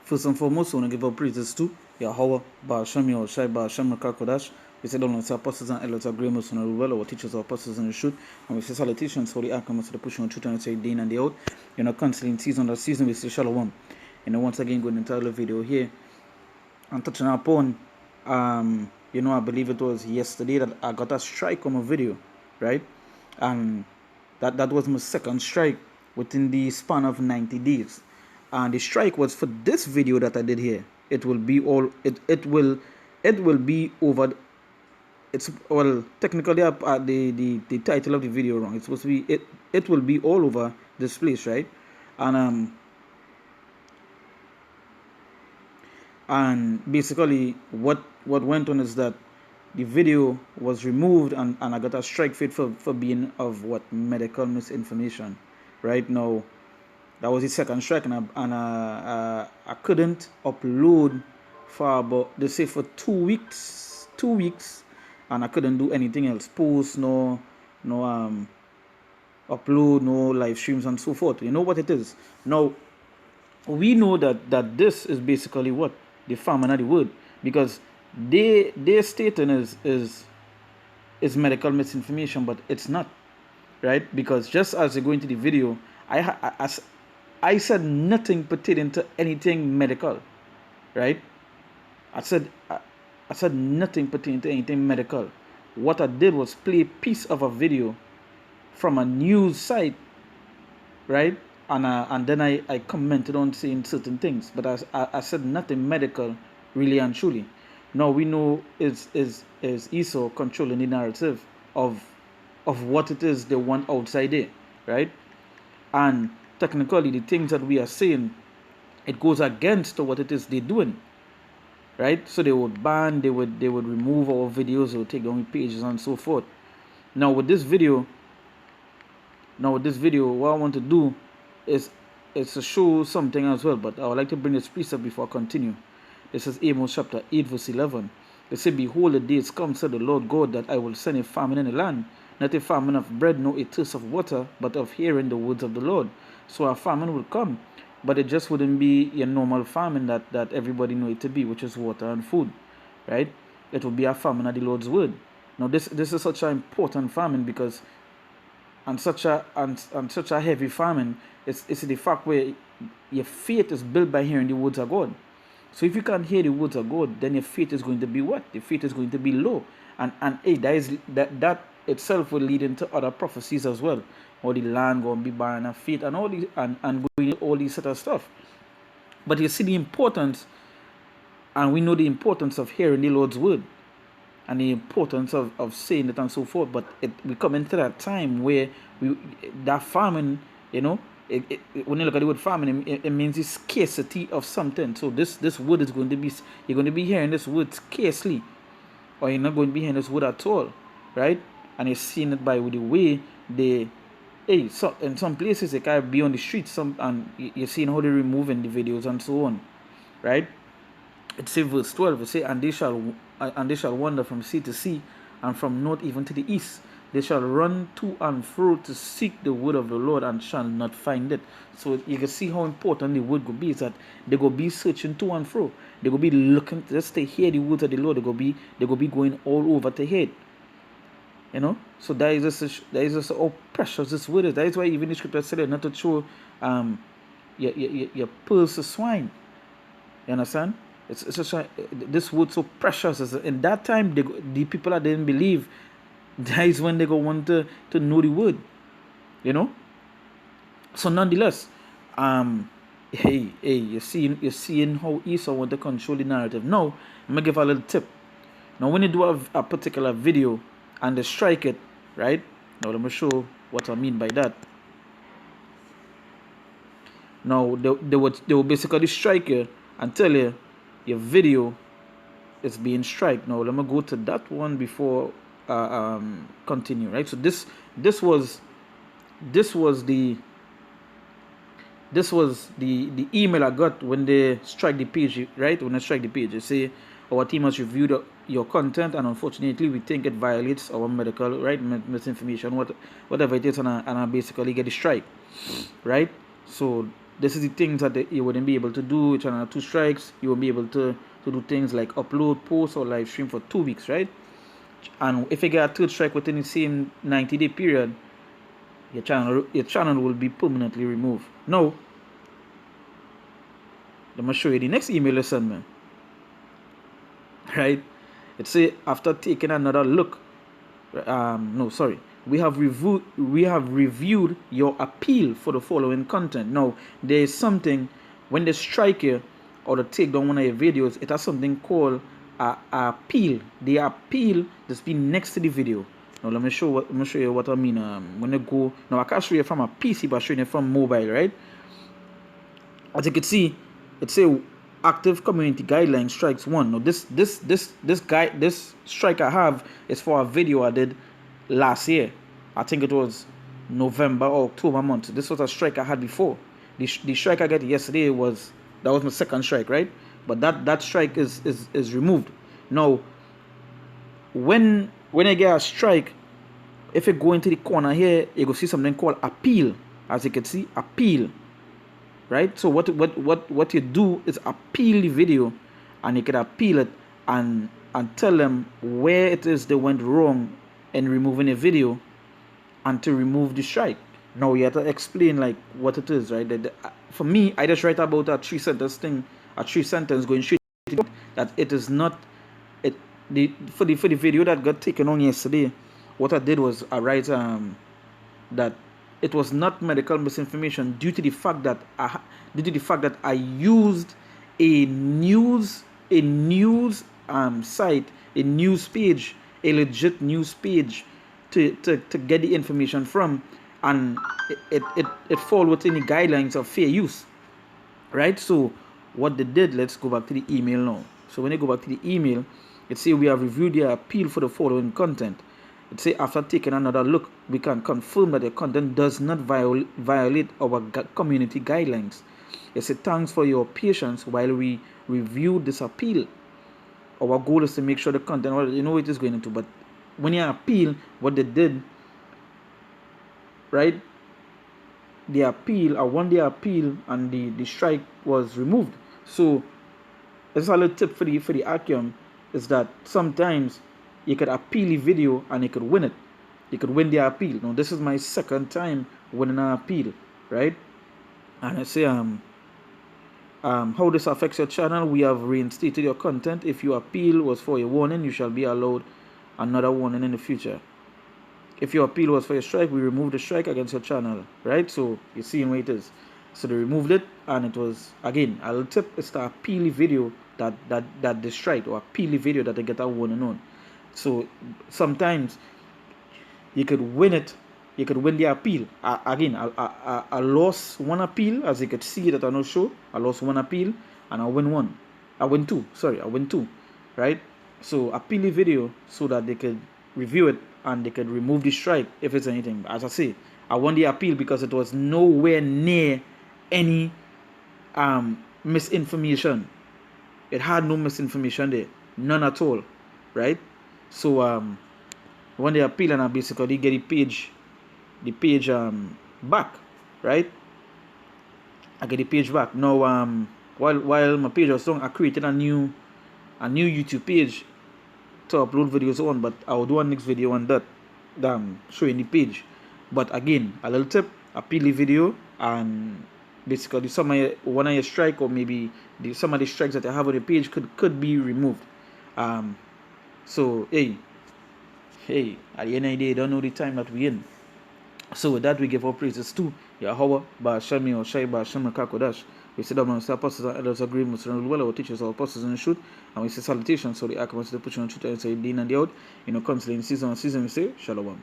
First and foremost, I want to give our praises to Yahweh, Ba'ashem, Yahushai, Ba'ashem, Makakodash. We say, don't apostles and elders of greatness on the rule, our teachers, our apostles in the truth. And we say, salutations for the outcome of the pushing on truth and say, day in and day out. You know, constantly in season after season, we say, shalom. And then once again, going into the video here and touching upon, you know, I believe it was yesterday that I got a strike on my video, right? And that was my second strike within the span of 90 days. And the strike was for this video that I did here. It will be all it will be over. It's well technically the title of the video wrong. It's supposed to be it will be all over this place, right? And basically what went on is that the video was removed and I got a strike fit for being of what medical misinformation. Right now, that was the second strike, and I couldn't upload for about, they say, for 2 weeks, and I couldn't do anything else, post, no upload, no live streams and so forth. You know what it is. Now we know that this is basically what the famine of the word, because their stating is medical misinformation, but it's not, right? Because just as you go into the video, I said nothing pertaining to anything medical, right? I said nothing pertaining to anything medical. What I did was play a piece of a video from a news site, right? And then I commented on saying certain things, but I said nothing medical, really and truly. Now we know is Esau controlling the narrative of what it is they want outside there, right? And technically the things that we are saying, it goes against what it is they're doing, right? So they would ban, they would remove our videos, they would take down pages and so forth. Now with this video, what I want to do is to show something as well, but I would like to bring this piece up before I continue. This is Amos chapter 8 verse 11. They say, behold, the days come, said the Lord God, that I will send a famine in the land, not a famine of bread, nor a thirst of water, but of hearing the words of the Lord. So a famine will come, but it just wouldn't be a normal famine that everybody know it to be, which is water and food, right? It will be a famine of the Lord's word. Now this is such an important famine, because and such a heavy famine, it's the fact where your faith is built by hearing the words of God. So if you can't hear the words of God, then your faith is going to be what? Your faith is going to be low. And hey, that itself will lead into other prophecies as well. Or the land going to be barren of faith and all these and going all these sort of stuff. But you see the importance, and we know the importance of hearing the Lord's word and the importance of saying it and so forth. But we come into that time where that famine, you know, when you look at the word famine, it means the scarcity of something. So this word is going to be, you're going to be hearing this word scarcely, or you're not going to be hearing this word at all, right? And you're seeing it by the way so in some places they can't be on the streets, and you're seeing how they're removing the videos and so on, right? It says verse 12, it says, and they shall wander from sea to sea, and from north even to the east. They shall run to and fro to seek the word of the Lord, and shall not find it. So you can see how important the word could be, is that they go be searching to and fro. They go be looking just to hear the words of the Lord. They go be going all over to hear it. You know, so that is just how precious this word is. That is why even the scripture said not to throw your pearls to swine. You understand? It's just this word so precious. In that time, the people that didn't believe, that is when they go want to know the word. You know. So nonetheless, hey, you're seeing how Esau want to control the narrative. Now, I'm gonna give a little tip. Now, when you do a particular video and they strike it, right? Now let me show what I mean by that. Now they will basically strike you and tell you your video is being striked. Now let me go to that one before continue, right? So this was the email I got when they strike the page, right? When they strike the page, they say our team has reviewed your content, and unfortunately we think it violates our medical right misinformation, whatever it is, and I basically get a strike, right? So This is the things that you wouldn't be able to do with channel 2 strikes. You won't be able to do things like upload, post, or live stream for 2 weeks, right? And if you get a third strike within the same 90-day period, your channel will be permanently removed. Now, let me show you the next email lesson, man. Right? It say after taking another look, no, sorry. We have reviewed your appeal for the following content. Now, there is something when they strike you or they take down one of your videos, it has something called a appeal. The appeal that's been next to the video. Now, let me show you what I mean. When I go now, I can't show you from a PC, but I'm showing you from mobile, right? As you can see, it say active community guideline strikes 1. Now this strike I have is for a video I did last year. I think it was November or October month. This was a strike I had before. The strike I got yesterday was my second strike, right? But that strike is removed. Now when I get a strike, if you go into the corner here, you go see something called appeal. As you can see, appeal. Right? So what you do is appeal the video, and you can appeal it and tell them where it is they went wrong in removing a video and to remove the strike. Now you have to explain like what it is, right? For me, I just write about a 3-sentence thing, a 3-sentence going straight to the point, that it is not for the video that got taken on yesterday. What I did was I write that it was not medical misinformation due to the fact that I used a news site, a news page, a legit news page to get the information from, and it fall within the guidelines of fair use, right? So what they did, let's go back to the email now. So when you go back to the email, it say we have reviewed the appeal for the following content. It say after taking another look, we can confirm that the content does not violate our community guidelines. It say thanks for your patience while we review this appeal. Our goal is to make sure the content, well, you know what it is going into, but when you appeal, what they did, right? The appeal, I won the appeal, and the strike was removed. So it's a little tip for the Akim is that sometimes you could appeal the video and you could win it. You could win the appeal. Now this is my second time winning an appeal, right? And I say how this affects your channel. We have reinstated your content. If your appeal was for a warning, you shall be allowed another warning in the future. If your appeal was for a strike, we removed the strike against your channel, right? So you're seeing where it is. So they removed it, and it was, again, a little tip is to appeal the video that they strike, or appeal the video that they get a warning on. So sometimes you could win it, you could win the appeal. Again, I lost one appeal, as you could see that I no show. I lost one appeal and I win one. I win two, right? So appeal the video so that they could review it and they could remove the strike if it's anything. As I say, I won the appeal because it was nowhere near any misinformation. It had no misinformation there, none at all, right? So when they appeal, and I basically get the page back, right? I get the page back. Now while my page was done, I created a new YouTube page to upload videos on, but I'll do a next video on that showing the page. But again, a little tip, appeal the video, and basically one of your strike, or maybe some of the strikes that I have on the page could be removed. So hey, at the end of the day, you don't know the time that we're in. So with that, we give our praises to Yahweh, Ba'ashami, or Shai, Ba'ashami, Kakodash. We say that when we say apostles and elders agree, Muslims rule well, our teachers are apostles in the truth, and we say salutations, so the Akamans to put you on truth and say, Dean and the out, counseling season and season, we say, Shalom.